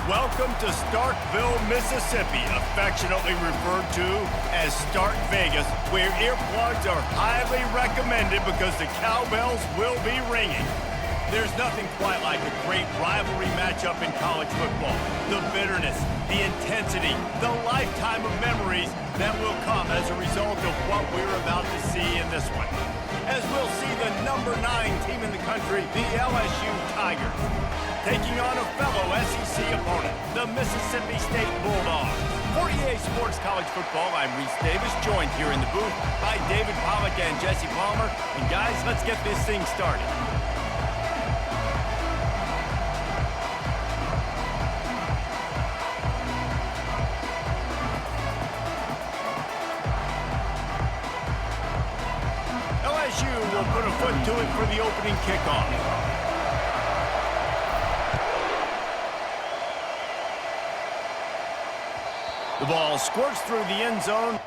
Welcome to Starkville, Mississippi, affectionately referred to as Stark Vegas, where earplugs are highly recommended because the cowbells will be ringing. There's nothing quite like a great rivalry matchup in college football. The bitterness, the intensity, the lifetime of memories that will come as a result of what we're about to see in this one. As we'll see the #9 team in the country, the LSU Tigers, taking on a fellow SEC opponent, the Mississippi State Bulldogs. For EA Sports College Football, I'm Reese Davis, joined here in the booth by David Pollack and Jesse Palmer. And guys, let's get this thing started. LSU will put a foot to it for the opening kickoff. The ball squirts through the end zone.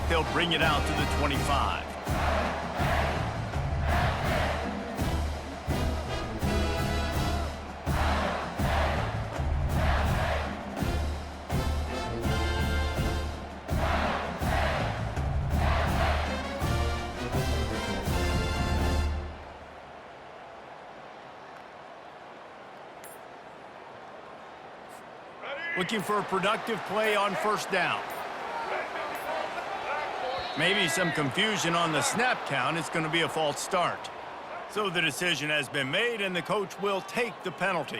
They'll bring it out to the 25. Looking for a productive play on first down. Maybe some confusion on the snap count. It's going to be a false start. So the decision has been made, and the coach will take the penalty.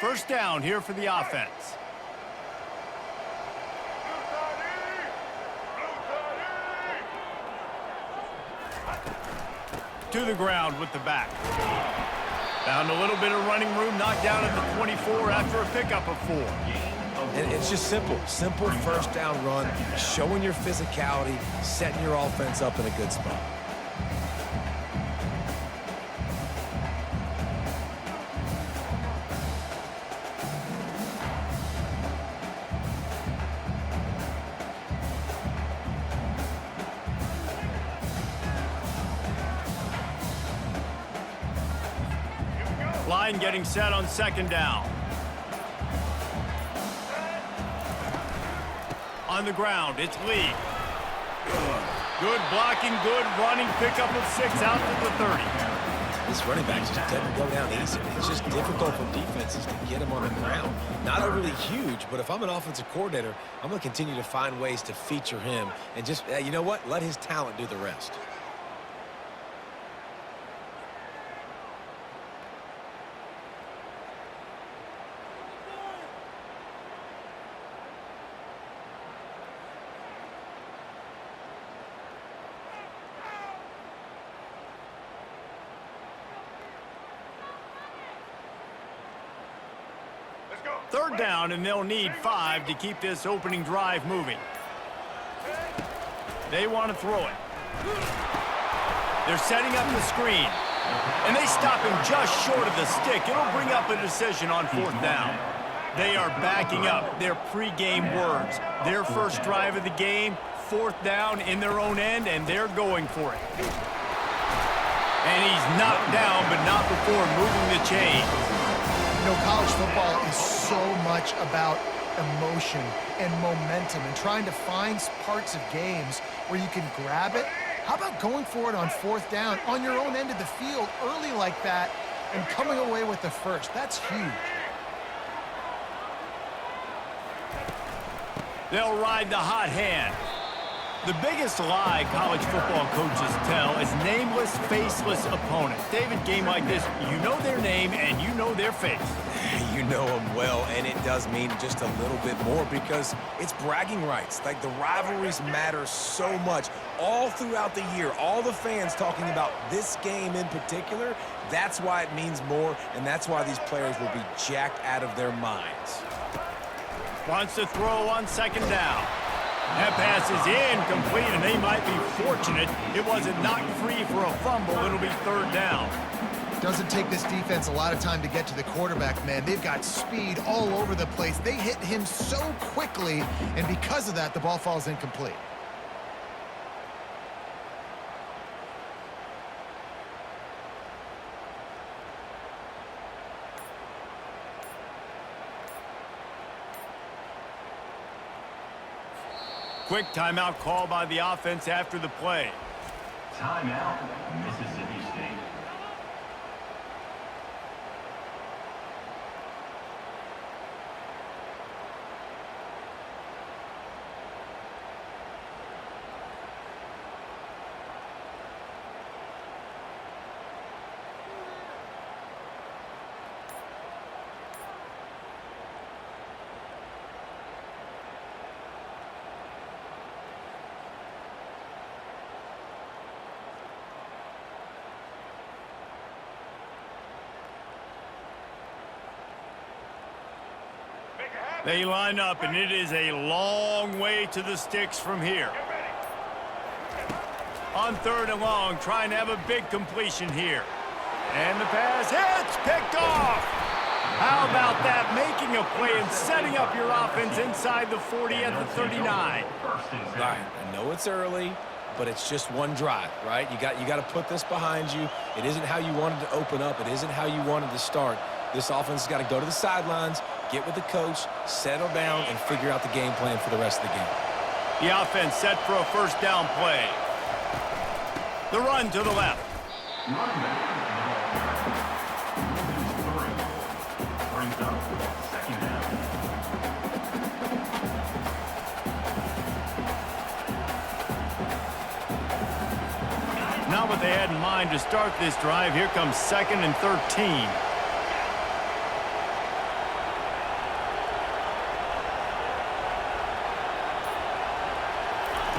First down here for the offense. To the ground with the back. Found a little bit of running room, knocked down at the 24 after a pickup of 4. And it's just simple first down run, showing your physicality, setting your offense up in a good spot. Line getting set on second down. On the ground, it's Lee. Good blocking, good running, pickup of 6 out to the 30. this running back just doesn't go down easy. It's just difficult for defenses to get him on the ground. Not overly huge, but if I'm an offensive coordinator, I'm going to continue to find ways to feature him and just, you know what, let his talent do the rest. Third down, and they'll need 5 to keep this opening drive moving. They want to throw it. They're setting up the screen. And they stop him just short of the stick. It'll bring up a decision on 4th down. They are backing up their pregame words. Their first drive of the game, 4th down in their own end, and they're going for it. And he's knocked down, but not before moving the chain. You know, college football is so much about emotion and momentum and trying to find parts of games where you can grab it. How about going for it on 4th down on your own end of the field early like that and coming away with the first? That's huge. They'll ride the hot hand. The biggest lie college football coaches tell is nameless, faceless opponents. David, game like this, you know their name and you know their face. You know them well, and it does mean just a little bit more because it's bragging rights. Like, the rivalries matter so much all throughout the year. All the fans talking about this game in particular, that's why it means more, and that's why these players will be jacked out of their minds. Wants to throw on 2nd down. That pass is incomplete, and they might be fortunate it wasn't knocked free for a fumble. It'll be 3rd down. Doesn't take this defense a lot of time to get to the quarterback, man. They've got speed all over the place. They hit him so quickly, and because of that, the ball falls incomplete. Quick timeout call by the offense after the play. Timeout, Mississippi State. They line up, and it is a long way to the sticks from here. On 3rd and long, trying to have a big completion here. And the pass hits, picked off. How about that? Making a play and setting up your offense inside the 40 at the 39. Right, I know it's early, but it's just one drive, right? You got to put this behind you. It isn't how you wanted to open up. It isn't how you wanted to start. This offense has got to go to the sidelines, get with the coach, settle down, and figure out the game plan for the rest of the game. The offense set for a 1st down play. The run to the left. Brings up 2nd down. Not what they had in mind to start this drive. Here comes 2nd and 13.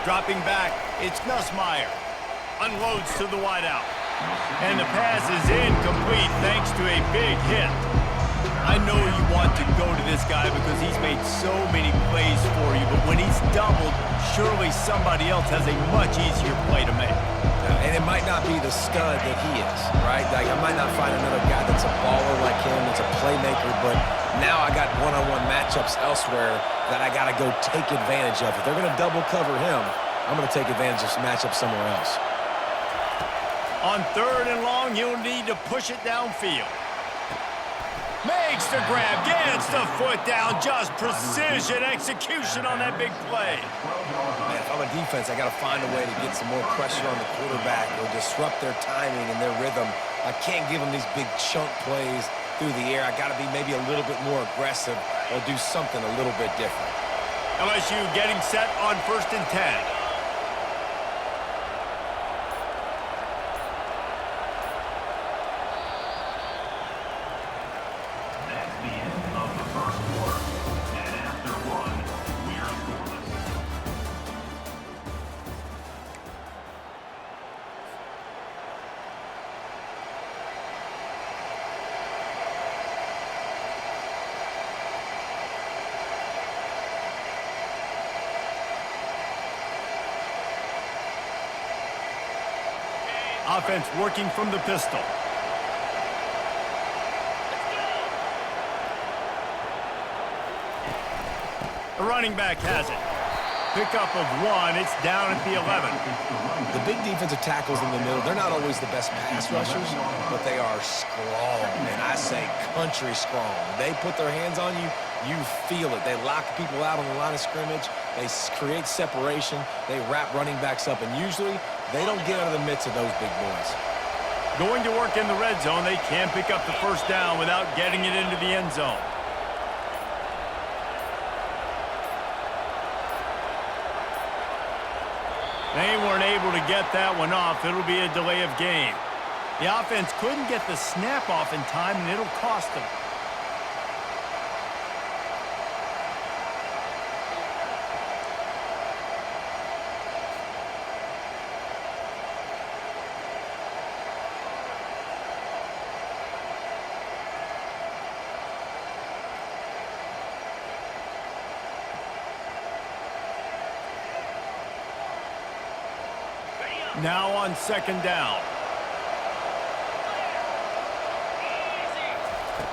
Dropping back, it's Nussmeier. Unloads to the wideout. And the pass is incomplete thanks to a big hit. I know you want to go to this guy because he's made so many plays for you, but when he's doubled, surely somebody else has a much easier play to make. And it might not be the stud that he is, right? Like, I might not find another guy that's a baller like him, that's a playmaker, but now I got one-on-one matchups elsewhere that I got to go take advantage of. If they're going to double cover him, I'm going to take advantage of some matchups somewhere else. On 3rd and long, you'll need to push it downfield. Makes the grab, gets the foot down, just precision execution on that big play. Man, if I'm a defense, I got to find a way to get some more pressure on the quarterback or disrupt their timing and their rhythm. I can't give them these big chunk plays through the air. I got to be maybe a little bit more aggressive or do something a little bit different. LSU getting set on 1st and 10. Offense working from the pistol. The running back has it. Pickup of 1. It's down at the 11. The big defensive tackles in the middle, they're not always the best pass rushers, but they are strong, and I say country strong. They put their hands on you, you feel it. They lock people out on the line of scrimmage. They create separation. They wrap running backs up, and usually they don't get out of the midst of those big boys. Going to work in the red zone. They can't pick up the first down without getting it into the end zone. They weren't able to get that one off. It'll be a delay of game. The offense couldn't get the snap off in time, and it'll cost them. Now on 2nd down.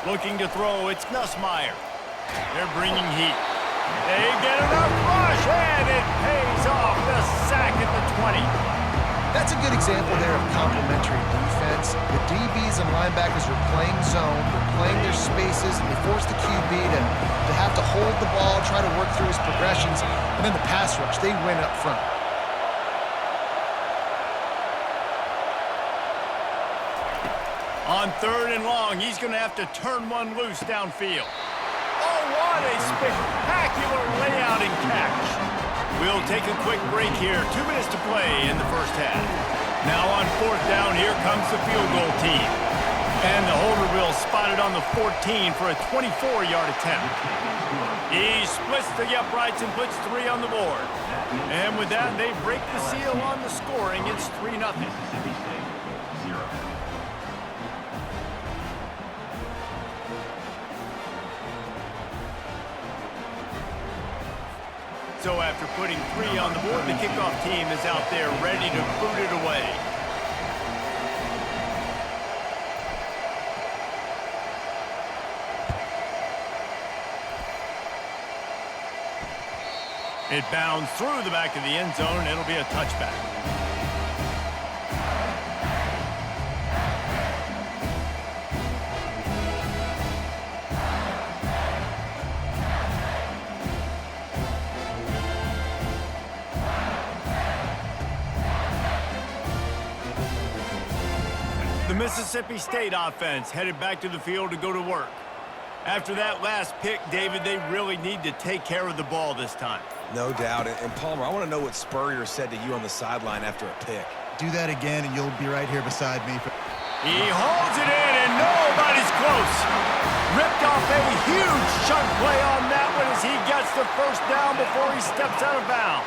Looking to throw, it's Nussmeier. They're bringing heat. They get enough rush, and it pays off. The sack at the 20. That's a good example there of complementary defense. The DBs and linebackers are playing zone, they're playing their spaces, and they force the QB to have to hold the ball, try to work through his progressions, and then the pass rush, they win up front. On 3rd and long, he's going to have to turn one loose downfield. Oh, what a spectacular layout and catch. We'll take a quick break here. 2 minutes to play in the first half. Now on 4th down, here comes the field goal team. And the holder will spot it on the 14 for a 24-yard attempt. He splits the uprights and puts 3 on the board. And with that, they break the seal on the scoring. It's 3-0. So after putting 3 on the board, the kickoff team is out there ready to boot it away. It bounds through the back of the end zone. It'll be a touchback. The Mississippi State offense headed back to the field to go to work. After that last pick, David, they really need to take care of the ball this time. No doubt. And Palmer, I want to know what Spurrier said to you on the sideline after a pick. Do that again, and you'll be right here beside me. He holds it in, and nobody's close. Ripped off a huge chunk play on that one as he gets the first down before he steps out of bounds.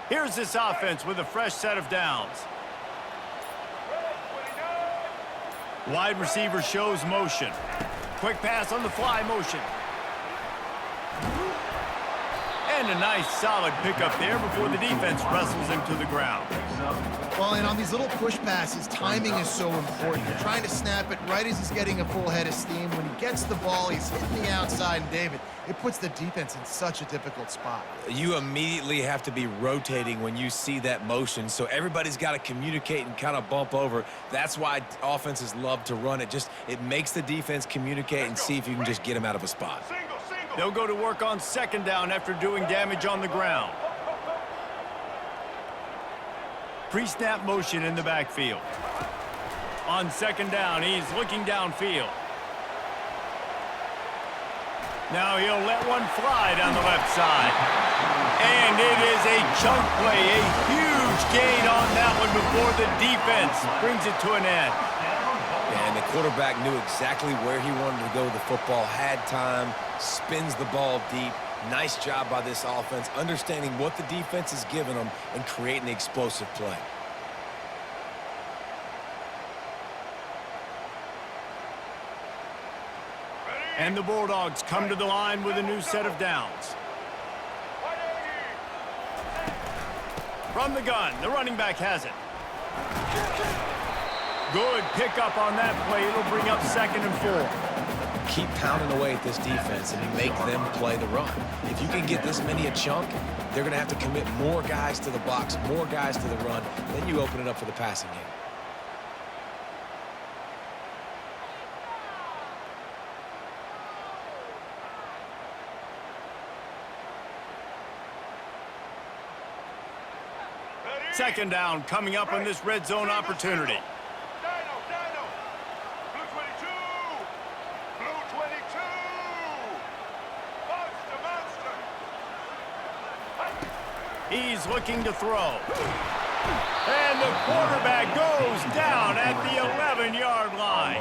Here's this offense with a fresh set of downs. Wide receiver shows motion. Quick pass on the fly motion. And a nice solid pickup there before the defense wrestles him to the ground. Well, and on these little push passes, timing is so important. You're trying to snap it right as he's getting a full head of steam. When he gets the ball, he's hitting the outside, and David, it puts the defense in such a difficult spot. You immediately have to be rotating when you see that motion, so everybody's got to communicate and kind of bump over. That's why offenses love to run it. It makes the defense communicate and see if you can just get him out of a spot. They'll go to work on second down after doing damage on the ground. Pre-snap motion in the backfield. On second down, he's looking downfield. Now he'll let one fly down the left side. And it is a chunk play, a huge gain on that one before the defense brings it to an end. And the quarterback knew exactly where he wanted to go with the football, had time, spins the ball deep. Nice job by this offense, understanding what the defense is giving them and creating the explosive play. And the Bulldogs come to the line with a new set of downs. From the gun, the running back has it. Good pickup on that play. It'll bring up 2nd and 4. Keep pounding away at this defense and make them play the run. If you can get this many a chunk, they're going to have to commit more guys to the box, more guys to the run. Then you open it up for the passing game. Second down coming up on this red zone opportunity. He's looking to throw. And the quarterback goes down at the 11-yard line.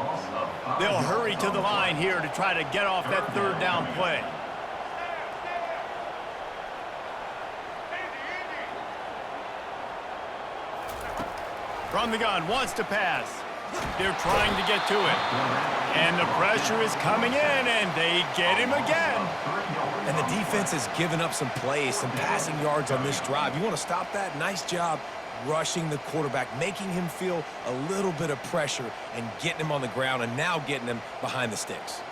They'll hurry to the line here to try to get off that third down play. From the gun, wants to pass. They're trying to get to it. And the pressure is coming in, and they get him again. And the defense has given up some plays, some passing yards on this drive. You want to stop that? Nice job rushing the quarterback, making him feel a little bit of pressure and getting him on the ground and now getting him behind the sticks.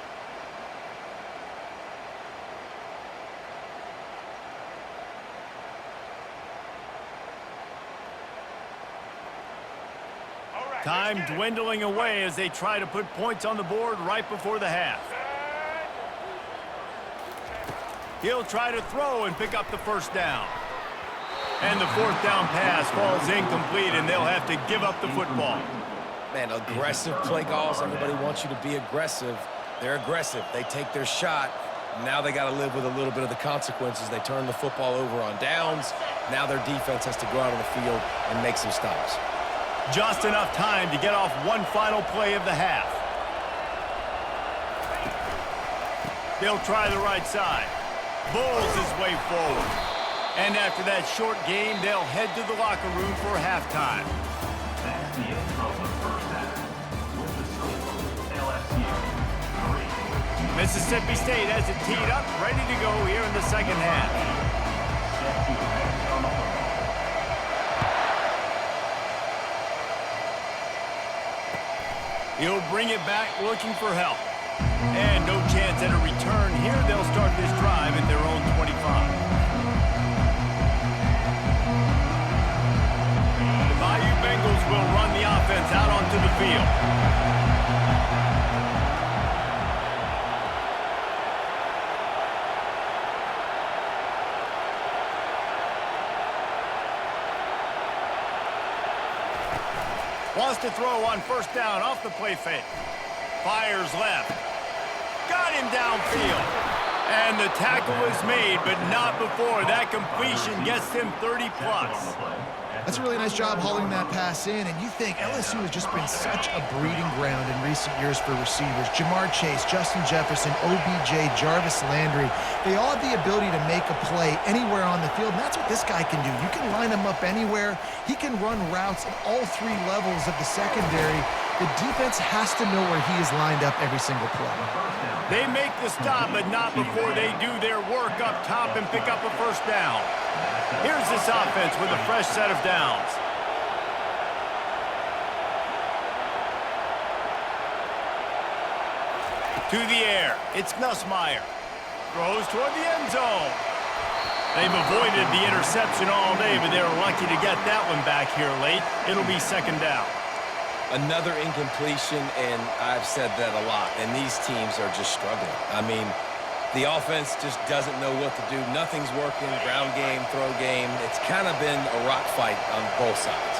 Time dwindling away as they try to put points on the board right before the half. He'll try to throw and pick up the first down. And the 4th down pass falls incomplete, and they'll have to give up the football. Man, aggressive play calls. Everybody wants you to be aggressive. They're aggressive. They take their shot. Now they got to live with a little bit of the consequences. They turn the football over on downs. Now their defense has to go out on the field and make some stops. Just enough time to get off one final play of the half. They'll try the right side. Bulls his way forward. And after that short game, they'll head to the locker room for halftime. That's the end of the first half. With the score, LSU 3. Mississippi State has it teed up, ready to go here in the second half. Set to attack on the ball. He'll bring it back looking for help. And no chance at a return here. They'll start this drive at their own 25. The Bayou Bengals will run the offense out onto the field. Wants to throw on first down off the play fake. Fires left. Got him downfield. And the tackle is made, but not before that completion gets him 30-plus. That's a really nice job hauling that pass in, and you think LSU has just been such a breeding ground in recent years for receivers. Jamar Chase, Justin Jefferson, OBJ, Jarvis Landry, they all have the ability to make a play anywhere on the field, and that's what this guy can do. You can line him up anywhere. He can run routes at all 3 levels of the secondary. The defense has to know where he is lined up every single play. They make the stop, but not before they do their work up top and pick up a first down. Here's this offense with a fresh set of downs. To the air, it's Nussmeier. Throws toward the end zone. They've avoided the interception all day, but they were lucky to get that one back here late. It'll be second down. Another incompletion, and I've said that a lot, and these teams are just struggling. I mean, the offense just doesn't know what to do. Nothing's working, ground game, throw game. It's kind of been a rock fight on both sides.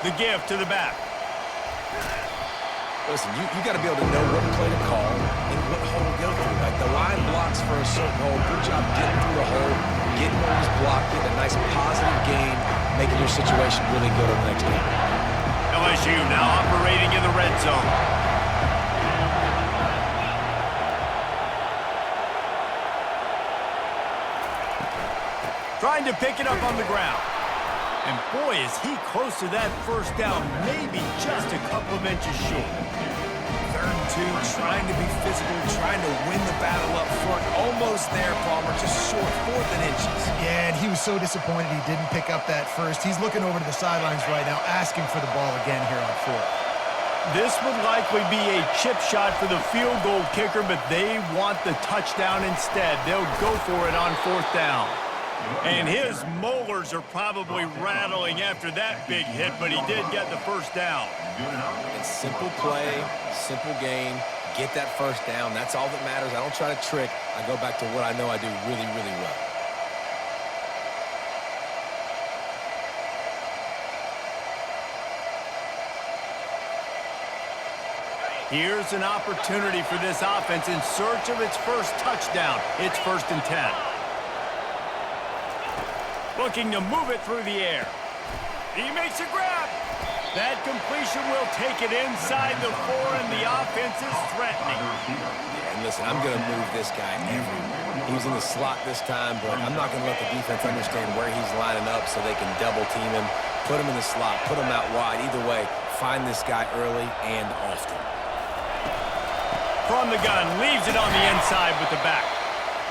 The give to the back. Listen, you got to be able to know what play to call and what hole to go through. Like, the line blocks for a certain hole. Good job getting through the hole, getting where he's blocked, getting a nice positive gain, making your situation really good on the next game. LSU now operating in the red zone. Trying to pick it up on the ground. And boy, is he close to that first down, maybe just a couple of inches short. 3rd and 2, trying to be physical, trying to win the battle up front. Almost there, Palmer, just short, 4th and inches. Yeah, and he was so disappointed he didn't pick up that first. He's looking over to the sidelines right now, asking for the ball again here on 4th. This would likely be a chip shot for the field goal kicker, but they want the touchdown instead. They'll go for it on 4th down. And his molars are probably rattling after that big hit, but he did get the first down. It's simple play, simple game. Get that first down. That's all that matters. I don't try to trick. I go back to what I know I do really, really well. Here's an opportunity for this offense in search of its first touchdown. It's 1st and 10. Looking to move it through the air. He makes a grab. That completion will take it inside the 4, and the offense is threatening. And listen, I'm going to move this guy everywhere. He was in the slot this time, but I'm not going to let the defense understand where he's lining up so they can double team him, put him in the slot, put him out wide. Either way, find this guy early and often. From the gun, leaves it on the inside with the back.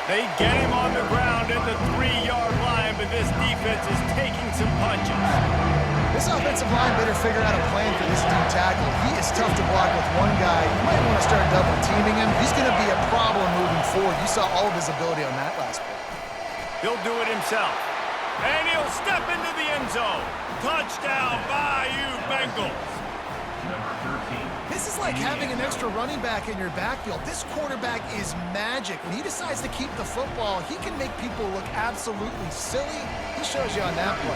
They get him on the ground at the 3-yard line, but this defense is taking some punches. This offensive line better figure out a plan for this D tackle. He is tough to block with one guy. You might want to start double teaming him. He's going to be a problem moving forward. You saw all of his ability on that last play. He'll do it himself. And he'll step into the end zone. Touchdown, Bayou Bengals. This is like having an extra running back in your backfield. This quarterback is magic. When he decides to keep the football, he can make people look absolutely silly. He shows you on that play.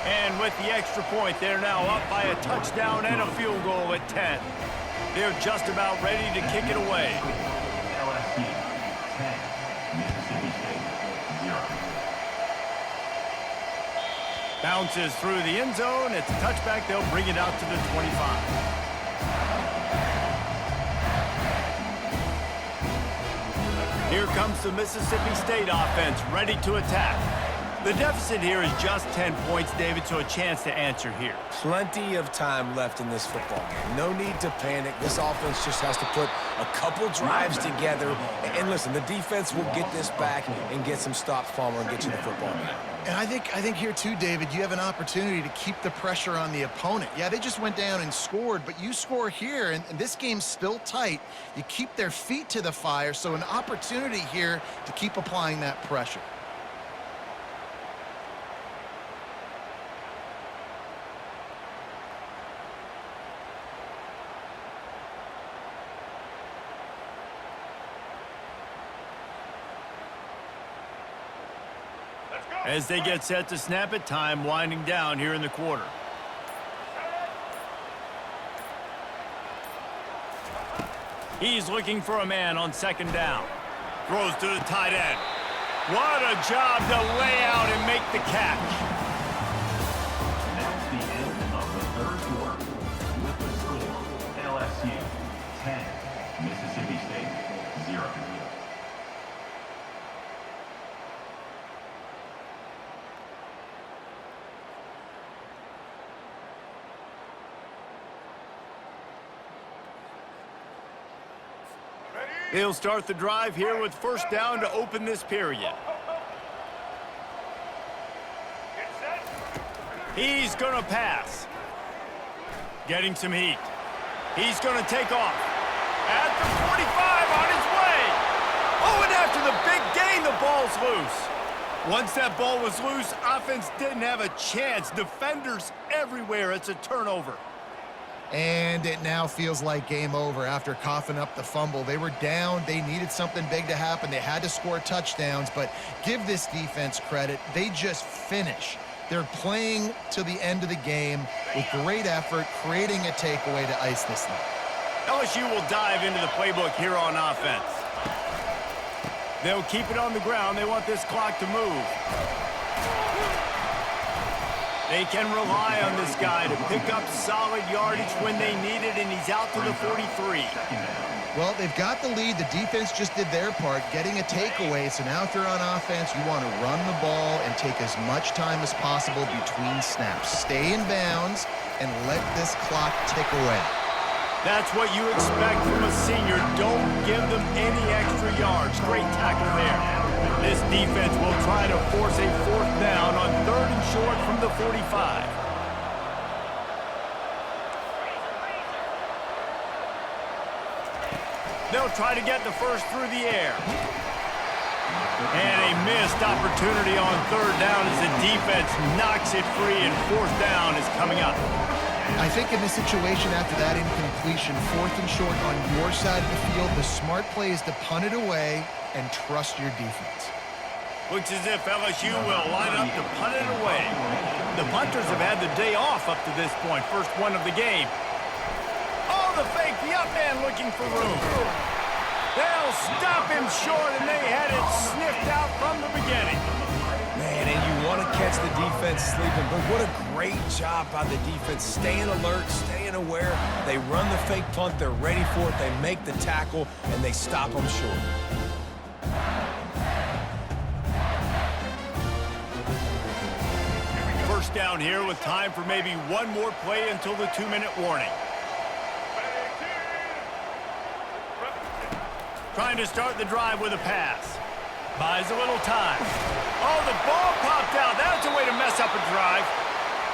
And with the extra point, they're now up by a touchdown and a field goal at 10. They're just about ready to kick it away. LSU 10, Mississippi State 0. Bounces through the end zone. It's a touchback. They'll bring it out to the 25. Here comes the Mississippi State offense, ready to attack. The deficit here is just 10 points, David, so a chance to answer here. Plenty of time left in this football game. No need to panic. This offense just has to put a couple drives together. And listen, the defense will get this back and get some stops, Palmer, and get you the football back. And I think here too, David, you have an opportunity to keep the pressure on the opponent. Yeah, they just went down and scored, but you score here, and this game's still tight. You keep their feet to the fire, so an opportunity here to keep applying that pressure. As they get set to snap it, time winding down here in the quarter. He's looking for a man on 2nd down. Throws to the tight end. What a job to lay out and make the catch. That's the end of the 3rd quarter. With the score, LSU 10, Mississippi State 0. They'll start the drive here with first down to open this period. He's going to pass. Getting some heat. He's going to take off. At the 45 on his way. Oh, and after the big gain, the ball's loose. Once that ball was loose, offense didn't have a chance. Defenders everywhere. It's a turnover. And it now feels like game over after coughing up the fumble. They were down. They needed something big to happen. They had to score touchdowns, but give this defense credit. They just finish. They're playing to the end of the game with great effort, creating a takeaway to ice this thing. LSU will dive into the playbook here on offense. They'll keep it on the ground. They want this clock to move. They can rely on this guy to pick up solid yardage when they need it, and he's out to the 43. Well, they've got the lead. The defense just did their part, getting a takeaway. So now if you're on offense, you want to run the ball and take as much time as possible between snaps. Stay in bounds and let this clock tick away. That's what you expect from a senior. Don't give them any extra yards. Great tackle there. This defense will try to force a fourth down on 3rd and short from the 45. They'll try to get the first through the air. And a missed opportunity on 3rd down as the defense knocks it free, and 4th down is coming up. I think in this situation after that incompletion, 4th and short on your side of the field, the smart play is to punt it away and trust your defense. Looks as if LSU will line up to punt it away. The punters have had the day off up to this point. First one of the game. Oh, the fake, the up man looking for room. They'll stop him short, and they had it sniffed out from the beginning. Man, and you want to catch the defense sleeping, but what a great job by the defense. Staying alert, staying aware. They run the fake punt. They're ready for it. They make the tackle, and they stop them short. First down here with time for maybe one more play until the 2-minute warning. Trying to start the drive with a pass. Buys a little time. Oh, the ball popped out. That's a way to mess up a drive.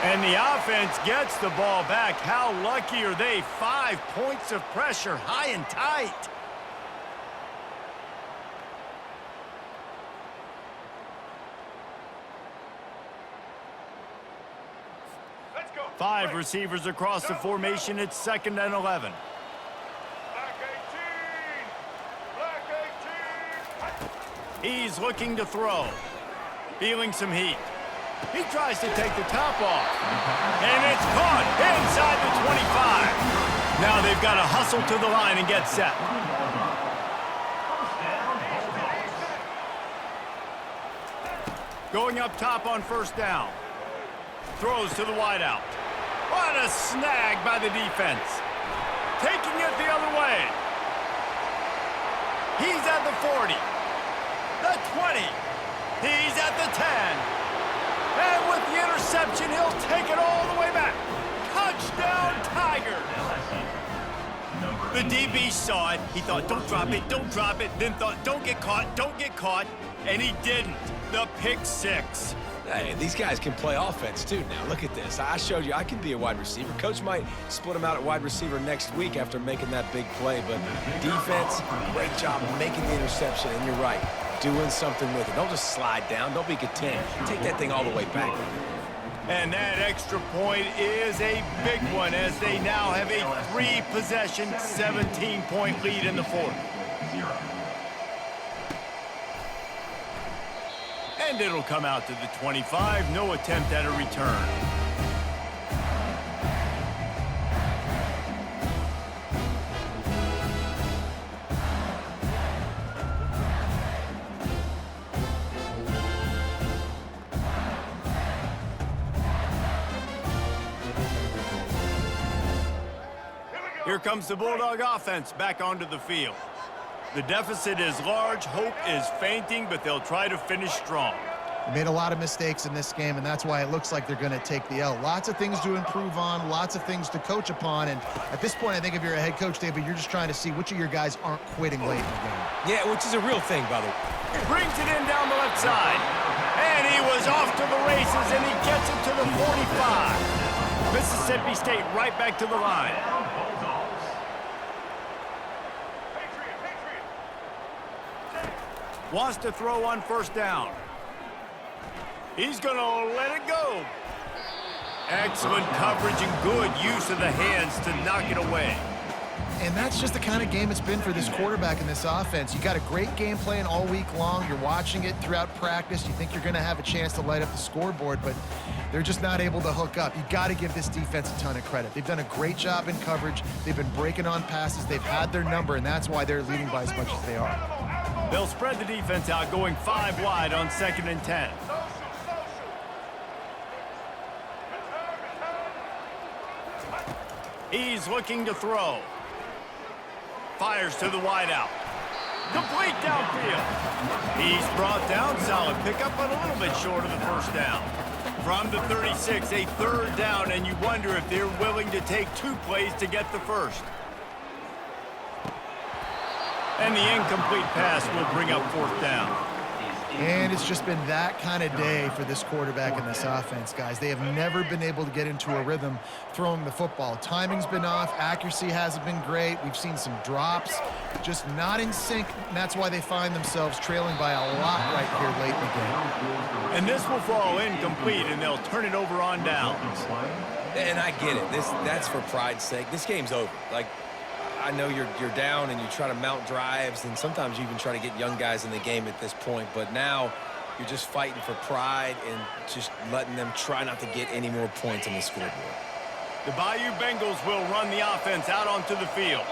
And the offense gets the ball back. How lucky are they? 5 points of pressure, high and tight. Let's go. 5 receivers across the formation. It's 2nd and 11. Black 18. Black 18. He's looking to throw. Feeling some heat. He tries to take the top off. And it's caught inside the 25. Now they've got to hustle to the line and get set. Going up top on first down. Throws to the wideout. What a snag by the defense. Taking it the other way. He's at the 40. The 20. He's at the 10. And with the interception, he'll take it all the way back. Touchdown, Tigers. The DB saw it. He thought, don't drop it, don't drop it. Then thought, don't get caught, don't get caught. And he didn't. The pick 6. Hey, these guys can play offense, too. Now, look at this. I showed you I can be a wide receiver. Coach might split him out at wide receiver next week after making that big play. But defense, great job making the interception. And you're right, doing something with it. Don't just slide down. Don't be content. Take that thing all the way back. And that extra point is a big one as they now have a 3-possession, 17-point lead in the 4th. And it'll come out to the 25. No attempt at a return. Here comes the Bulldog offense back onto the field. The deficit is large, hope is fainting, but they'll try to finish strong. They made a lot of mistakes in this game, and that's why it looks like they're going to take the L. Lots of things to improve on, lots of things to coach upon, and at this point, I think if you're a head coach, David, you're just trying to see which of your guys aren't quitting late in the game. Yeah, which is a real thing, by the way. Brings it in down the left side. And he was off to the races, and he gets it to the 45. Mississippi State right back to the line. Wants to throw on first down. He's going to let it go. Excellent coverage and good use of the hands to knock it away. And that's just the kind of game it's been for this quarterback in this offense. You got a great game plan all week long. You're watching it throughout practice. You think you're going to have a chance to light up the scoreboard, but they're just not able to hook up. You got to give this defense a ton of credit. They've done a great job in coverage. They've been breaking on passes. They've had their number, and that's why they're leading by as much as they are. They'll spread the defense out, going 5 wide on 2nd and 10. He's looking to throw. Fires to the wideout. Complete downfield. He's brought down. Solid pickup, but a little bit short of the first down. From the 36, a 3rd down, and you wonder if they're willing to take 2 plays to get the first. And the incomplete pass will bring up 4th down. And it's just been that kind of day for this quarterback and this offense, guys. They have never been able to get into a rhythm throwing the football. Timing's been off. Accuracy hasn't been great. We've seen some drops, just not in sync, and that's why they find themselves trailing by a lot right here late in the game. And this will fall incomplete, and they'll turn it over on down. And I get it. That's for pride's sake. This game's over. Like, I know you're down and you try to mount drives, and sometimes you even try to get young guys in the game at this point, but now you're just fighting for pride and just letting them try not to get any more points on the scoreboard. The Bayou Bengals will run the offense out onto the field.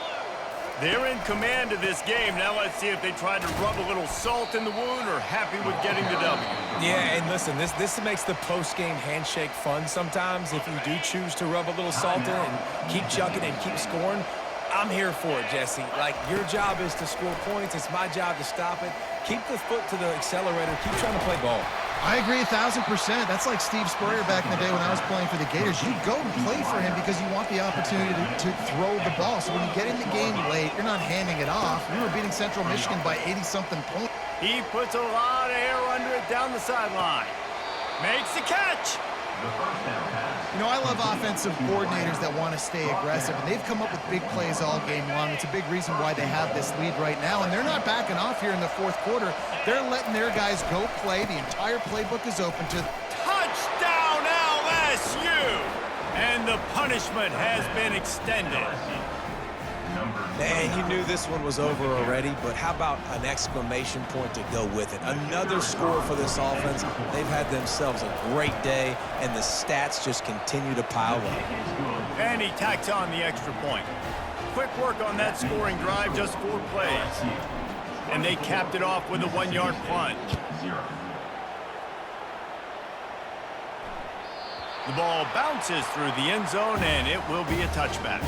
They're in command of this game. Now let's see if they try to rub a little salt in the wound or happy with getting the W. Yeah, and listen, this makes the post-game handshake fun sometimes if you do choose to rub a little salt in and keep chucking and keep scoring. I'm here for it, Jesse. Like, your job is to score points. It's my job to stop it. Keep the foot to the accelerator. Keep trying to play ball. I agree 1,000%. That's like Steve Spurrier back in the day when I was playing for the Gators. You go and play for him because you want the opportunity to throw the ball. So when you get in the game late, you're not handing it off. We were beating Central Michigan by 80-something points. He puts a lot of air under it down the sideline. Makes the catch. You know, I love offensive coordinators that want to stay aggressive, and they've come up with big plays all game long. It's a big reason why they have this lead right now, and they're not backing off here in the 4th quarter. They're letting their guys go play. The entire playbook is open to Touchdown LSU! And the punishment has been extended. Man, you knew this one was over already, but how about an exclamation point to go with it? Another score for this offense. They've had themselves a great day, and the stats just continue to pile up. And he tacks on the extra point. Quick work on that scoring drive, just 4 plays. And they capped it off with a 1-yard plunge. The ball bounces through the end zone, and it will be a touchback.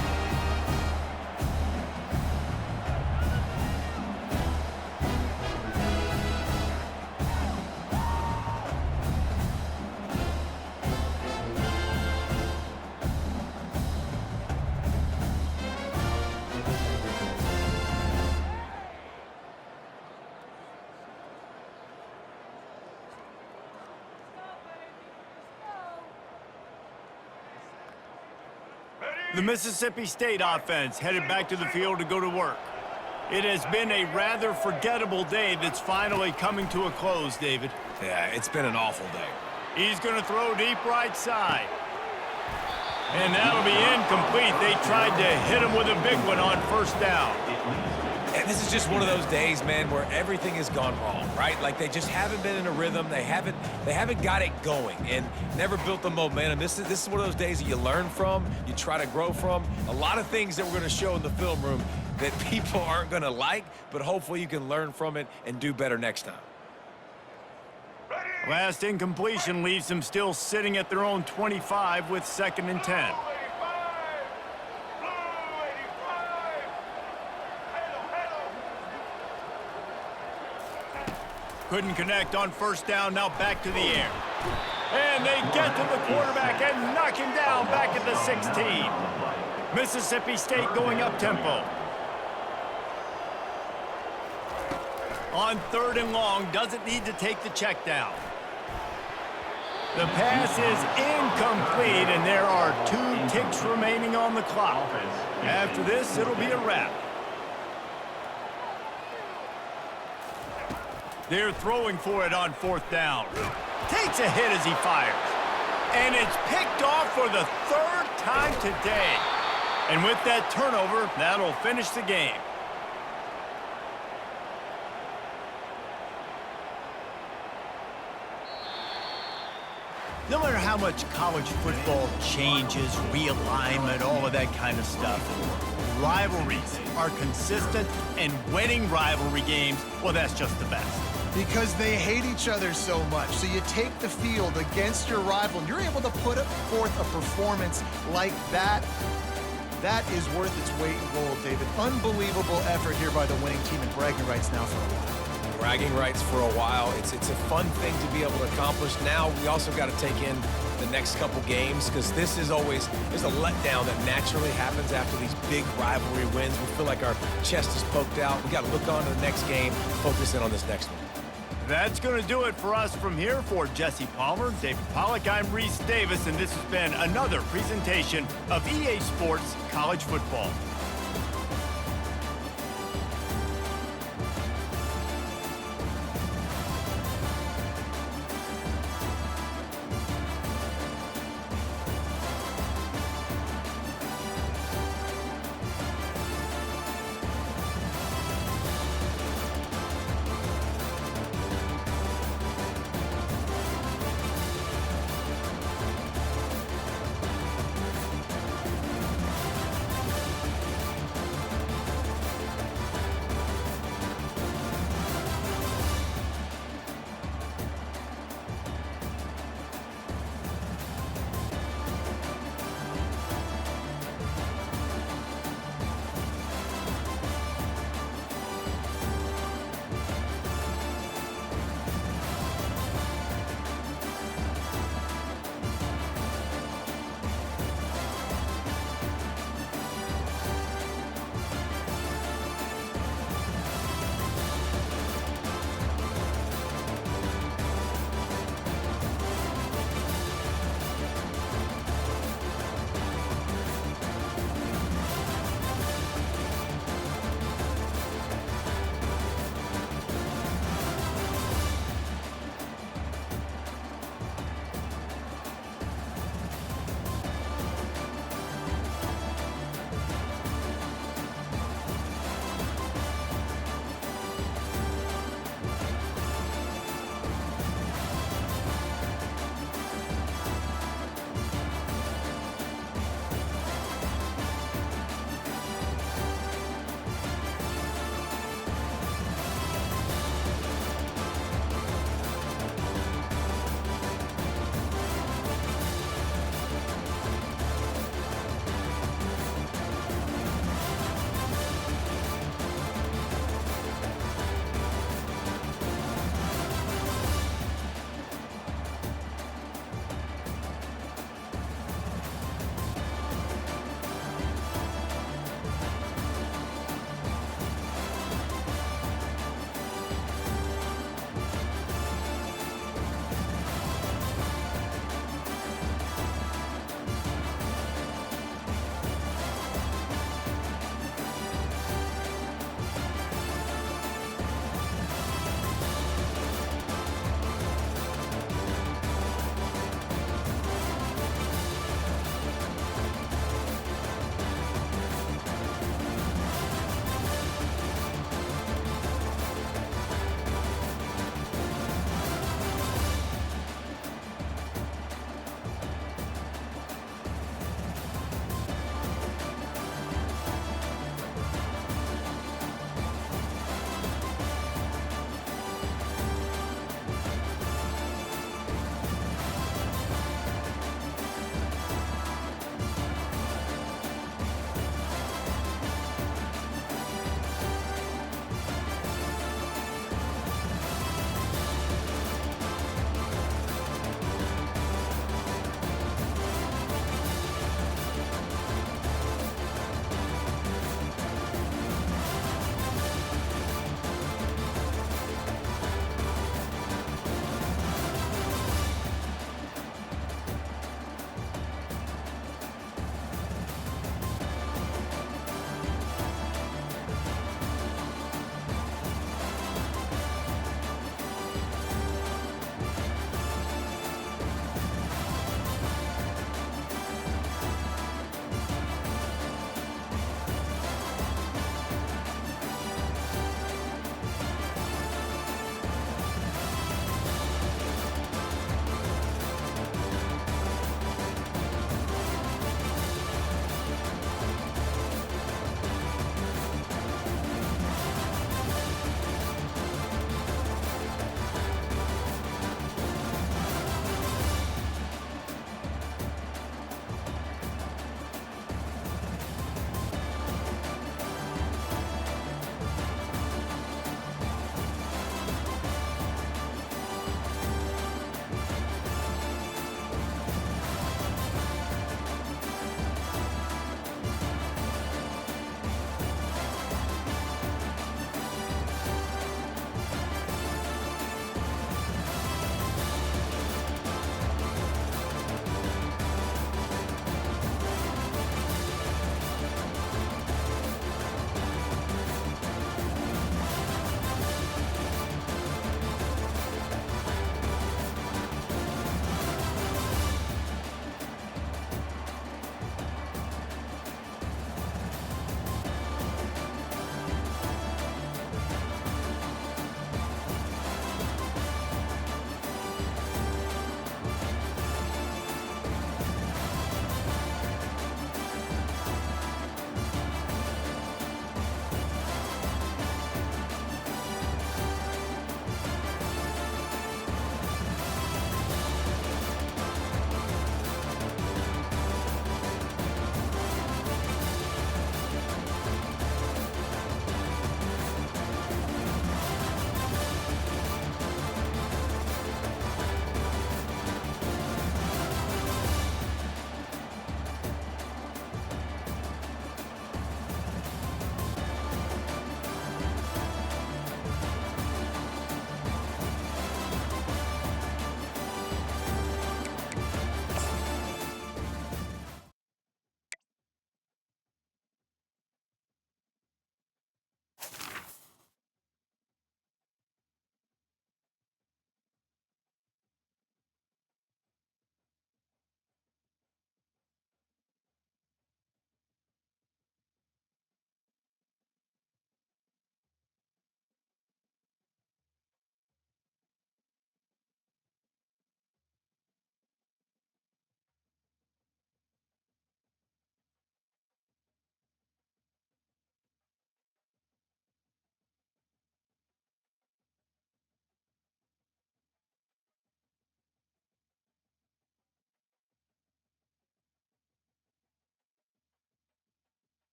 The Mississippi State offense headed back to the field to go to work. It has been a rather forgettable day that's finally coming to a close, David. Yeah, it's been an awful day. He's going to throw deep right side. And that'll be incomplete. They tried to hit him with a big one on first down. And this is just one of those days, man, where everything has gone wrong, right? Like, they just haven't been in a rhythm. They haven't got it going and never built the momentum. This is one of those days that you learn from, you try to grow from. A lot of things that we're going to show in the film room that people aren't going to like, but hopefully you can learn from it and do better next time. Last incompletion leaves them still sitting at their own 25 with 2nd and 10. Couldn't connect on first down, now back to the air. And they get to the quarterback and knock him down back at the 16. Mississippi State going up-tempo. On 3rd and long, doesn't need to take the check down. The pass is incomplete, and there are 2 ticks remaining on the clock. After this, it'll be a wrap. They're throwing for it on 4th down. Takes a hit as he fires. And it's picked off for the 3rd time today. And with that turnover, that'll finish the game. No matter how much college football changes, realignment, all of that kind of stuff, rivalries are consistent, and winning rivalry games, well, that's just the best. Because they hate each other so much. So you take the field against your rival, and you're able to put forth a performance like that. That is worth its weight in gold, David. Unbelievable effort here by the winning team, and bragging rights now for a while. Bragging rights for a while. It's a fun thing to be able to accomplish. Now we also got to take in the next couple games, because this is always, there's a letdown that naturally happens after these big rivalry wins. We feel like our chest is poked out. We got to look on to the next game, focus in on this next one. That's going to do it for us from here. For Jesse Palmer, David Pollack, I'm Reese Davis, and this has been another presentation of EA Sports College Football.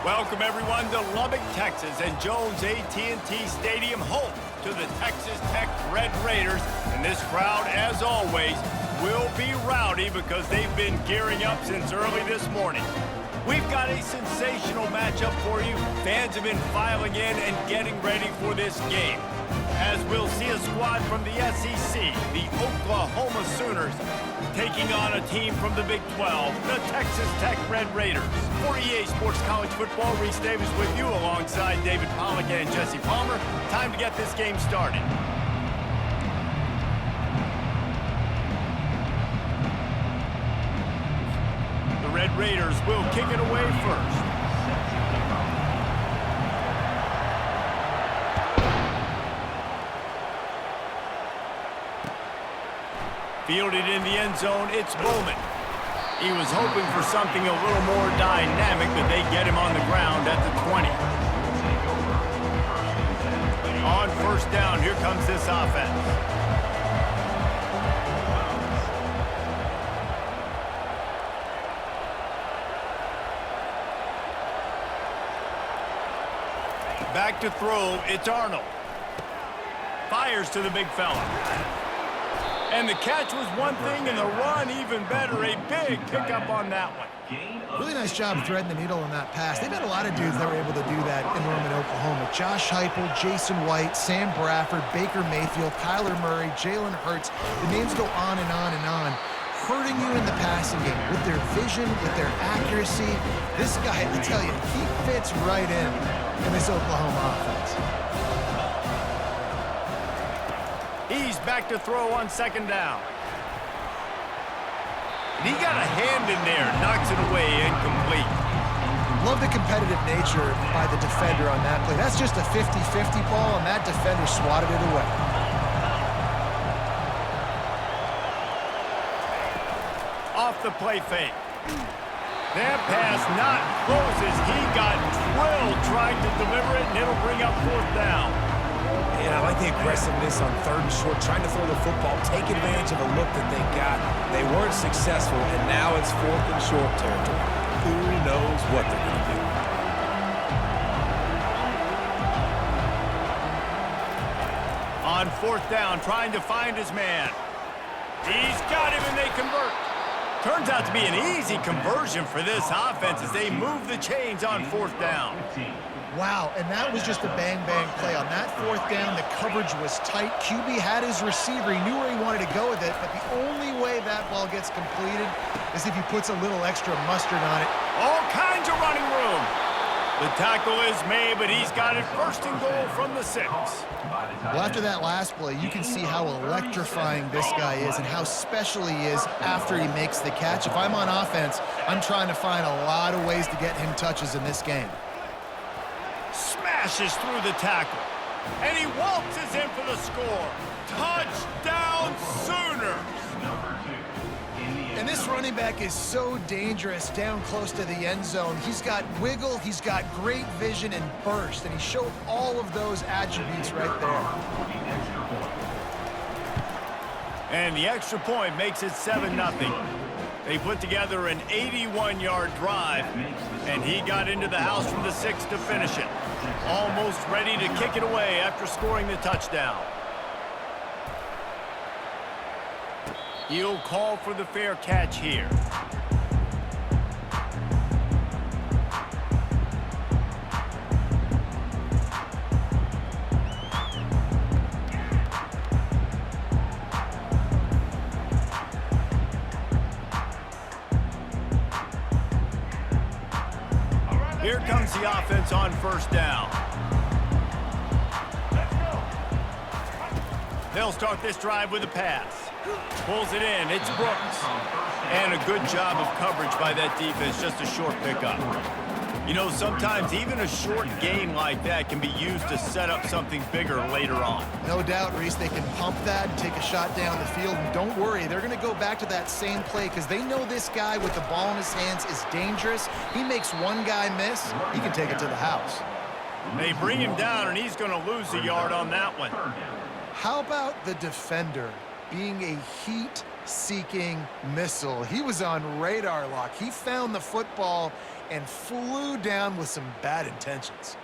Welcome, everyone, to Lubbock, Texas, and Jones AT&T Stadium, home to the Texas Tech Red Raiders. And this crowd, as always, will be rowdy because they've been gearing up since early this morning. We've got a sensational matchup for you. Fans have been filing in and getting ready for this game, as we'll see a squad from the SEC, the Oklahoma Sooners, taking on a team from the Big 12, the Texas Tech Red Raiders. For EA Sports College Football, Reese Davis with you alongside David Pollack and Jesse Palmer. Time to get this game started. The Red Raiders will kick it away first. Fielded in the end zone, it's Bowman. He was hoping for something a little more dynamic, but they get him on the ground at the 20. On first down, here comes this offense. Back to throw, it's Arnold. Fires to the big fella. And the catch was one thing, and the run even better. A big pickup on that one. Really nice job threading the needle on that pass. They've had a lot of dudes that were able to do that in Norman, Oklahoma. Josh Heupel, Jason White, Sam Bradford, Baker Mayfield, Kyler Murray, Jalen Hurts. The names go on and on and on, hurting you in the passing game with their vision, with their accuracy. This guy, I tell you, he fits right in this Oklahoma offense. He's back to throw on second down. And he got a hand in there, knocks it away, incomplete. Love the competitive nature by the defender on that play. That's just a 50-50 ball, and that defender swatted it away. Off the play fake. That pass not close as he got drilled trying to deliver it, and it'll bring up fourth down. And I like the aggressiveness on third and short, trying to throw the football, take advantage of a look that they got. They weren't successful, and now it's fourth and short territory. Who knows what they're going to do? On fourth down, trying to find his man. He's got him, and they convert. Turns out to be an easy conversion for this offense as they move the chains on fourth down. Wow, and that was just a bang-bang play. On that fourth down, the coverage was tight. QB had his receiver. He knew where he wanted to go with it, but the only way that ball gets completed is if he puts a little extra mustard on it. All kinds of running room. The tackle is made, but he's got it first and goal from the 6. Well, after that last play, you can see how electrifying this guy is and how special he is after he makes the catch. If I'm on offense, I'm trying to find a lot of ways to get him touches in this game. Smashes through the tackle, and he waltzes in for the score. Touchdown Sooners! And this running back is so dangerous down close to the end zone. He's got wiggle, he's got great vision and burst, and he showed all of those attributes right there. And the extra point makes it 7-0. They put together an 81-yard drive, and he got into the house from the 6 to finish it. Almost ready to kick it away after scoring the touchdown. He'll call for the fair catch here. Here comes the offense on first down. They'll start this drive with a pass. Pulls it in. It's Brooks. And a good job of coverage by that defense. Just a short pickup. You know, sometimes even a short gain like that can be used to set up something bigger later on. No doubt, Reese, they can pump that and take a shot down the field. And don't worry, they're going to go back to that same play because they know this guy with the ball in his hands is dangerous. He makes one guy miss, he can take it to the house. They bring him down, and he's going to lose a yard on that one. How about the defender being a heat-seeking missile? He was on radar lock. He found the football and flew down with some bad intentions.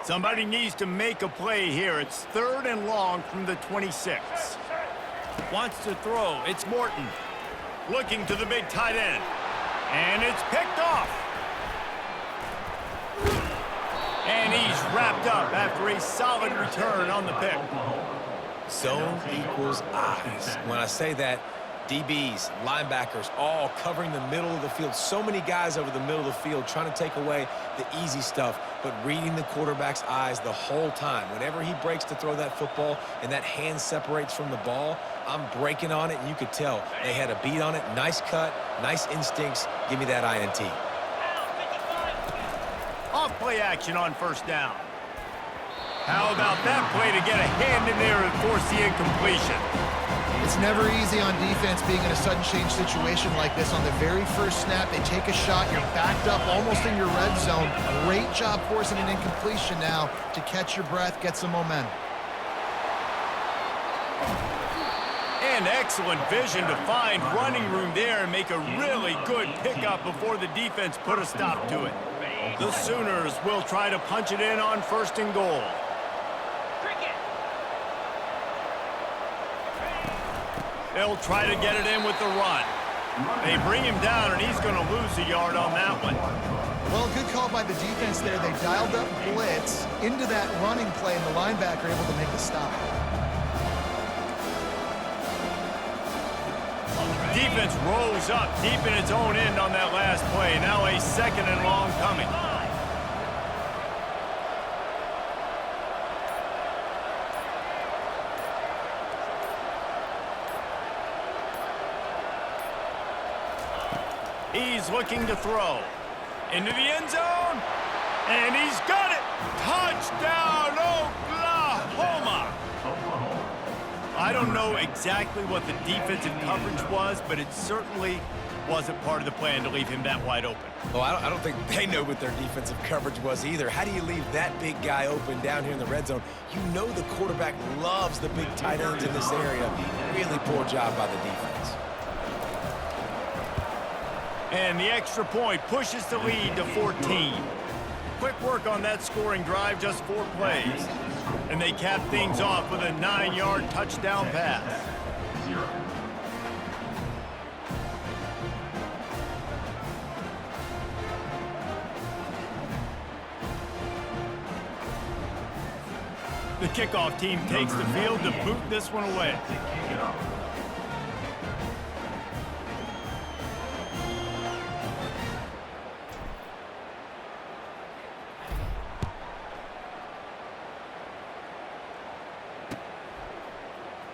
Somebody needs to make a play here. It's 3rd and long from the 26. Wants to throw. It's Morton. Looking to the big tight end. And it's picked off. And he's wrapped up after a solid return on the pick. Zone equals eyes. When I say that, DBs, linebackers, all covering the middle of the field. So many guys over the middle of the field trying to take away the easy stuff, but reading the quarterback's eyes the whole time. Whenever he breaks to throw that football and that hand separates from the ball, I'm breaking on it, and you could tell they had a beat on it. Nice cut, nice instincts. Give me that INT. Off play action on first down. How about that play to get a hand in there and force the incompletion? It's never easy on defense being in a sudden change situation like this. On the very first snap, they take a shot. You're backed up almost in your red zone. Great job forcing an incompletion now to catch your breath, get some momentum. And excellent vision to find running room there and make a really good pickup before the defense put a stop to it. The Sooners will try to punch it in on 1st and goal. They'll try to get it in with the run. They bring him down, and he's going to lose a yard on that one. Well, good call by the defense there. They dialed up blitz into that running play, and the linebacker able to make the stop. Defense rolls up deep in its own end on that last play. Now a 2nd and long coming. He's looking to throw. Into the end zone. And he's got it. Touchdown, Oklahoma. I don't know exactly what the defensive coverage was, but it certainly wasn't part of the plan to leave him that wide open. Well, I don't think they know what their defensive coverage was either. How do you leave that big guy open down here in the red zone? You know the quarterback loves the big tight ends in this area. Really poor job by the defense. And the extra point pushes the lead to 14. Quick work on that scoring drive, just 4 plays. And they cap things off with a 9-yard touchdown pass. The kickoff team takes the field to boot this one away.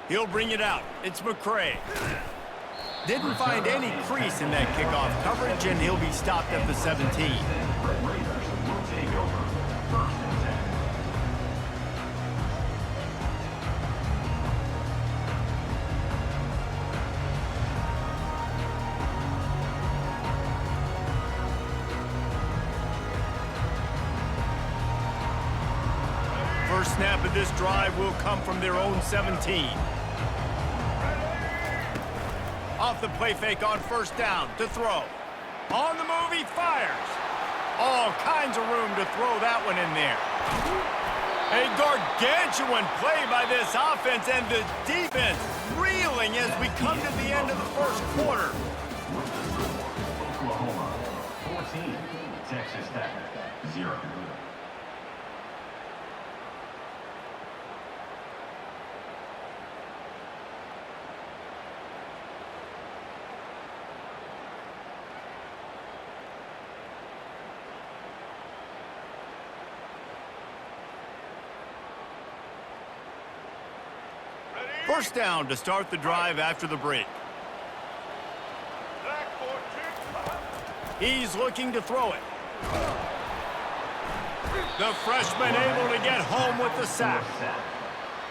He'll bring it out. It's McCray. Didn't find any crease in that kickoff coverage, and he'll be stopped at the 17. First snap of this drive will come from their own 17. Off the play fake on first down to throw. On the move, he fires. All kinds of room to throw that one in there. A gargantuan play by this offense, and the defense reeling as we come to the end of the first quarter. Oklahoma 14, Texas Tech 0. First down to start the drive after the break. He's looking to throw it. The freshman able to get home with the sack.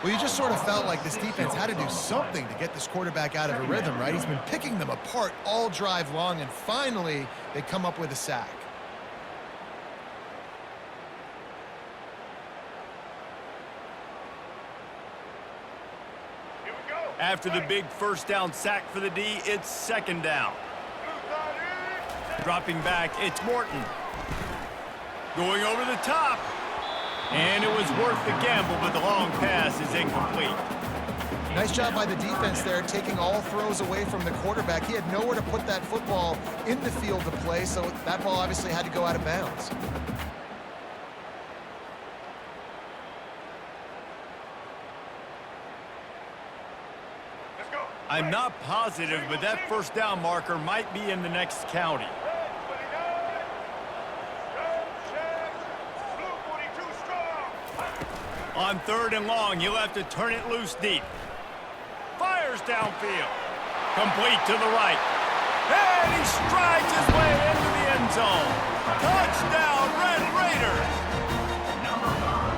Well, you just sort of felt like this defense had to do something to get this quarterback out of a rhythm, right? He's been picking them apart all drive long, and finally they come up with a sack. After the big first down sack for the D, it's second down. Dropping back, it's Morton. Going over the top. And it was worth the gamble, but the long pass is incomplete. Nice job by the defense there, taking all throws away from the quarterback. He had nowhere to put that football in the field to play, so that ball obviously had to go out of bounds. I'm not positive, but that first down marker might be in the next county. On third and long, you'll have to turn it loose deep. Fires downfield. Complete to the right. And he strides his way into the end zone. Touchdown, Red Raiders!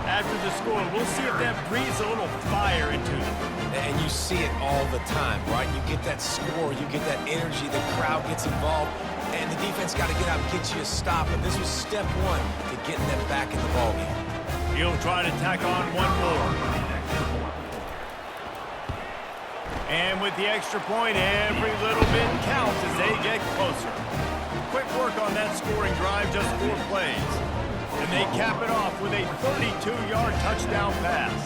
After the score, we'll see if that breathes a little fire into them. And you see it all the time, right? You get that score, you get that energy, the crowd gets involved, and the defense got to get out and get you a stop. And this was step one to getting them back in the ballgame. He'll try to tack on one more. And with the extra point, every little bit counts as they get closer. Quick work on that scoring drive, just 4 plays. And they cap it off with a 32-yard touchdown pass.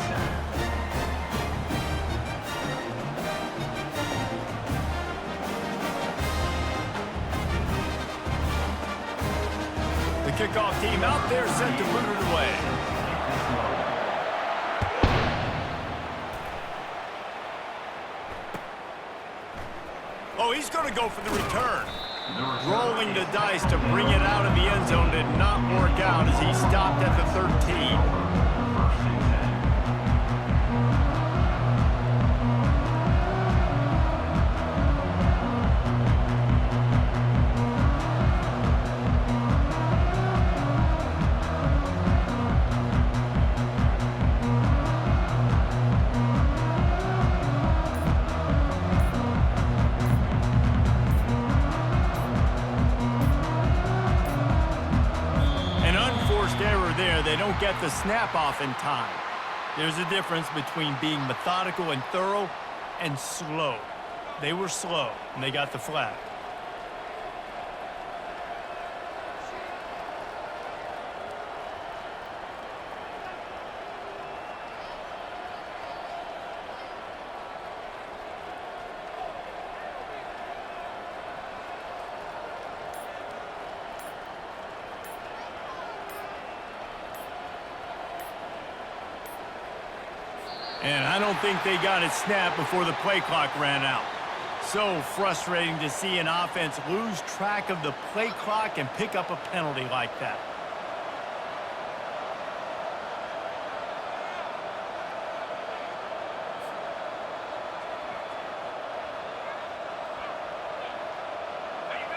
The kickoff team out there set to boot it away. Oh, he's going to go for the return. Rolling the dice to bring it out of the end zone did not work out as he stopped at the 13. They don't get the snap off in time. There's a difference between being methodical and thorough and slow. They were slow, and they got the flag. And I don't think they got it snapped before the play clock ran out. So frustrating to see an offense lose track of the play clock and pick up a penalty like that.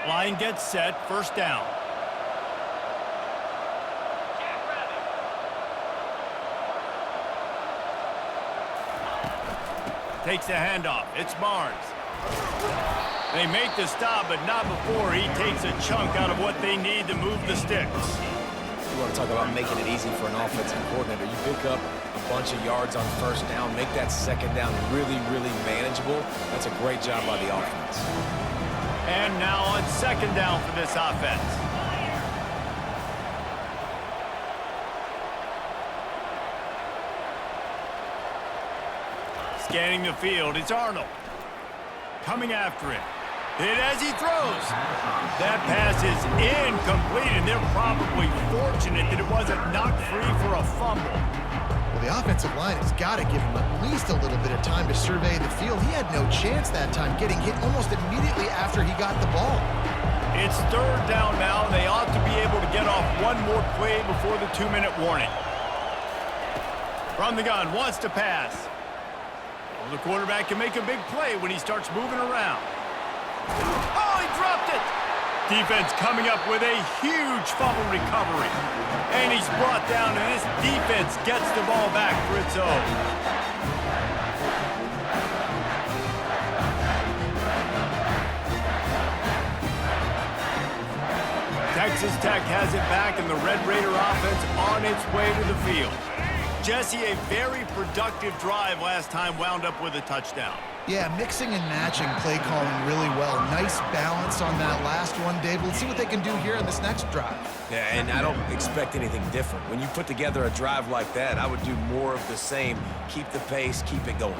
Line gets set, first down. Takes the handoff. It's Barnes. They make the stop, but not before he takes a chunk out of what they need to move the sticks. You want to talk about making it easy for an offensive coordinator. You pick up a bunch of yards on first down, make that second down really, really manageable. That's a great job by the offense. And now on second down for this offense. Scanning the field, it's Arnold. Coming after him. Hit as he throws. That pass is incomplete, and they're probably fortunate that it wasn't knocked free for a fumble. Well, the offensive line has got to give him at least a little bit of time to survey the field. He had no chance that time, getting hit almost immediately after he got the ball. It's third down now. They ought to be able to get off one more play before the 2-minute warning. From the gun, wants to pass. Well, the quarterback can make a big play when he starts moving around. Oh, he dropped it! Defense coming up with a huge fumble recovery. And he's brought down, and this defense gets the ball back for its own. Texas Tech has it back, and the Red Raider offense on its way to the field. Jesse, a very productive drive last time wound up with a touchdown. Yeah, mixing and matching play calling really well. Nice balance on that last one, Dave. Let's see what they can do here in this next drive. Yeah, and I don't expect anything different. When you put together a drive like that, I would do more of the same. Keep the pace, keep it going.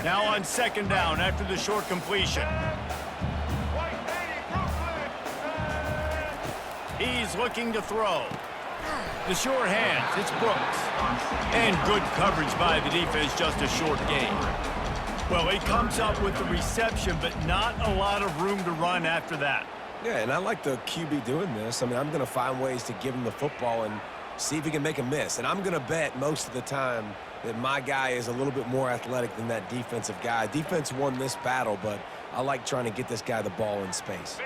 Now on second down after the short completion. He's looking to throw. The short hands, it's Brooks. And good coverage by the defense, just a short gain. Well, he comes up with the reception, but not a lot of room to run after that. Yeah, and I like the QB doing this. I mean, I'm going to find ways to give him the football and see if he can make a miss. And I'm going to bet most of the time that my guy is a little bit more athletic than that defensive guy. Defense won this battle, but I like trying to get this guy the ball in space.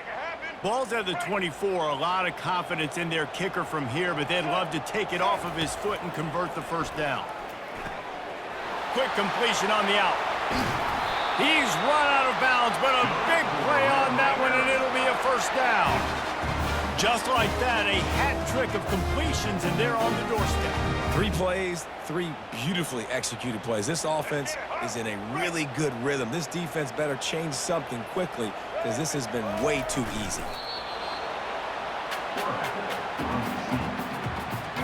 Ball's at the 24, a lot of confidence in their kicker from here, but they'd love to take it off of his foot and convert the first down. Quick completion on the out. He's run out of bounds, but a big play on that one, and it'll be a first down. Just like that, a hat trick of completions, and they're on the doorstep. 3 plays, 3 beautifully executed plays. This offense is in a really good rhythm. This defense better change something quickly because this has been way too easy.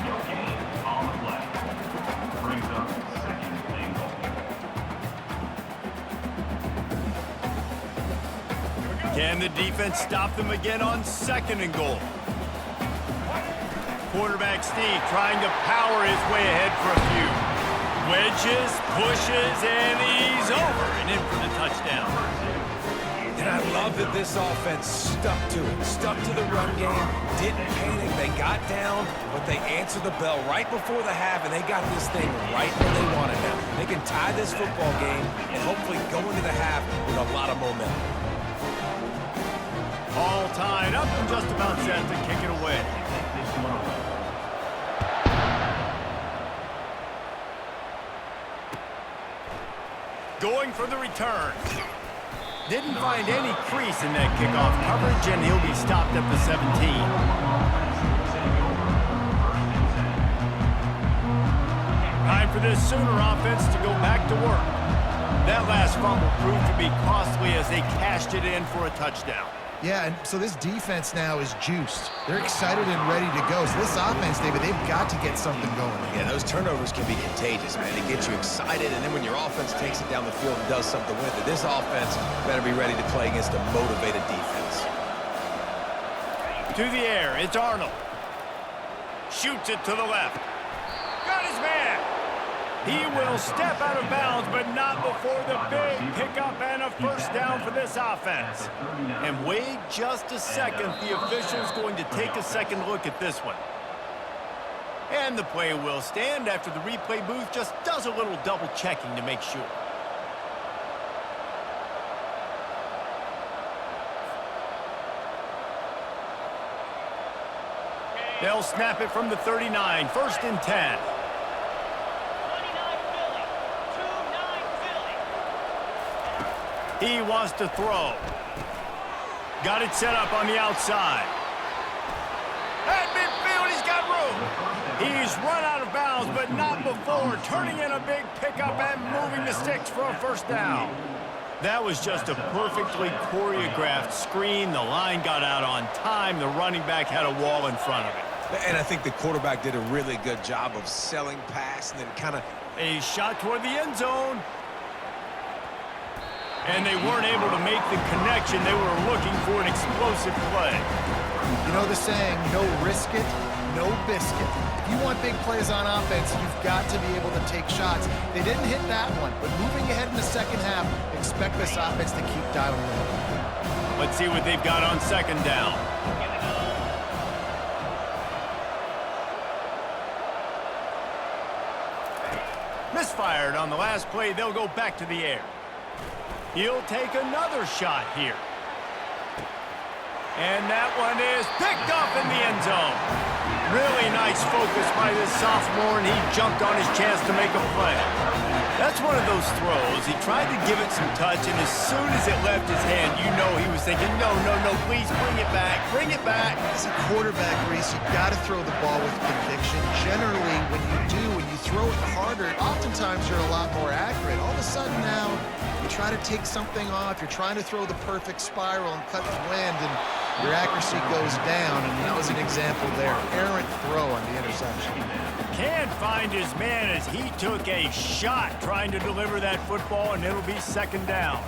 No gain on the play. Brings up second and goal. Can the defense stop them again on second and goal? Quarterback sneak trying to power his way ahead for a few. Wedges, pushes, and he's over and in for the touchdown. And I love that this offense stuck to it, stuck to the run game, didn't panic. They got down, but they answered the bell right before the half, and they got this thing right where they wanted it. They can tie this football game and hopefully go into the half with a lot of momentum. All tied up and just about set to kick it away. Going for the return. Didn't find any crease in that kickoff coverage, and he'll be stopped at the 17. Time for this Sooner offense to go back to work. That last fumble proved to be costly as they cashed it in for a touchdown. Yeah, and so this defense now is juiced. They're excited and ready to go. So this offense, David, they've got to get something going. Yeah, those turnovers can be contagious, man. They get you excited, and then when your offense takes it down the field and does something with it, this offense better be ready to play against a motivated defense. To the air, it's Arnold. Shoots it to the left. Got his man. He will step out of bounds, but not before the big pickup and a first down for this offense. And wait just a second. The official's going to take a second look at this one. And the play will stand after the replay booth just does a little double checking to make sure. They'll snap it from the 39, 1st and 10. He wants to throw. Got it set up on the outside. At midfield, he's got room. He's run out of bounds, but not before turning in a big pickup and moving the sticks for a first down. That was just a perfectly choreographed screen. The line got out on time. The running back had a wall in front of it. And I think the quarterback did a really good job of selling pass and then kind of... A shot toward the end zone. And they weren't able to make the connection. They were looking for an explosive play. You know the saying, no risk it, no biscuit. If you want big plays on offense, you've got to be able to take shots. They didn't hit that one, but moving ahead in the second half, expect this offense to keep dialing in. Let's see what they've got on second down. Misfired on the last play. They'll go back to the air. He'll take another shot here. And that one is picked up in the end zone. Really nice focus by this sophomore, and he jumped on his chance to make a play. That's one of those throws. He tried to give it some touch, and as soon as it left his hand, you know he was thinking, no, please bring it back, bring it back. As a quarterback, Reese, you've got to throw the ball with conviction. Generally, when you do, when you throw it harder, oftentimes you're a lot more accurate. All of a sudden now, you try to take something off, you're trying to throw the perfect spiral and cut the wind, and your accuracy goes down, and that was an example there. Errant throw on the interception. Can't find his man as he took a shot trying to deliver that football, and it'll be second down.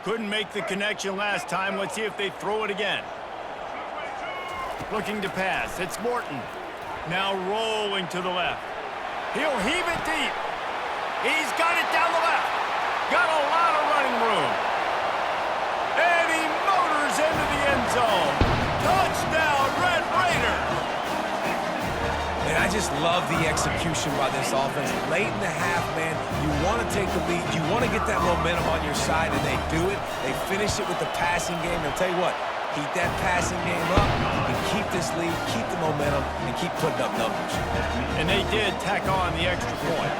Couldn't make the connection last time. Let's see if they throw it again. Looking to pass. It's Morton. Now rolling to the left. He'll heave it deep. He's got it down the left. Got a lot of running room. And he motors into the end zone. Touchdown, Red Raiders. And I just love the execution by this offense. Late in the half, man, you want to take the lead. You want to get that momentum on your side, and they do it. They finish it with the passing game. And I'll tell you what, keep that passing game up, and keep this lead, keep the momentum, and keep putting up numbers. And they did tack on the extra point.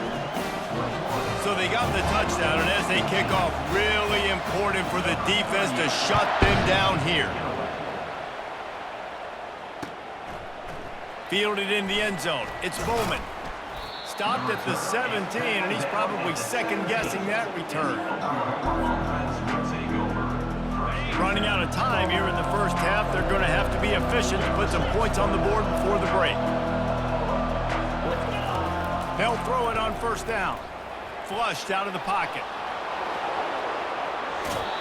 So they got the touchdown, and as they kick off, really important for the defense to shut them down here. Fielded in the end zone. It's Bowman. Stopped at the 17, and he's probably second-guessing that return. Running out of time here in the first half. They're going to have to be efficient to put some points on the board before the break. They'll throw it on first down. Flushed out of the pocket.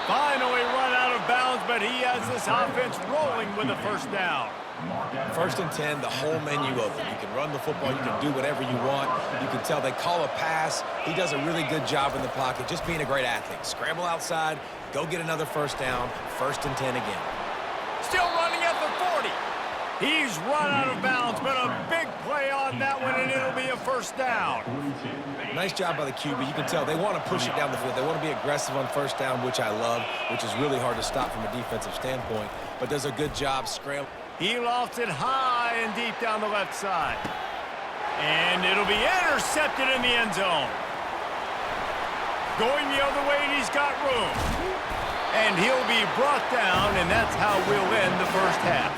Finally run out of bounds, but he has this offense rolling with a first down. First and 10, the whole menu open. You can run the football, you can do whatever you want. You can tell they call a pass. He does a really good job in the pocket, just being a great athlete. Scramble outside, go get another first down, first and 10 again. Still running at the 40. He's run out of bounds, but a big play on that one, and it'll be a first down. Nice job by the QB. You can tell they want to push it down the field. They want to be aggressive on first down, which I love, which is really hard to stop from a defensive standpoint, but does a good job scrambling. He lofts it high and deep down the left side. And it'll be intercepted in the end zone. Going the other way, and he's got room. And he'll be brought down, and that's how we'll end the first half.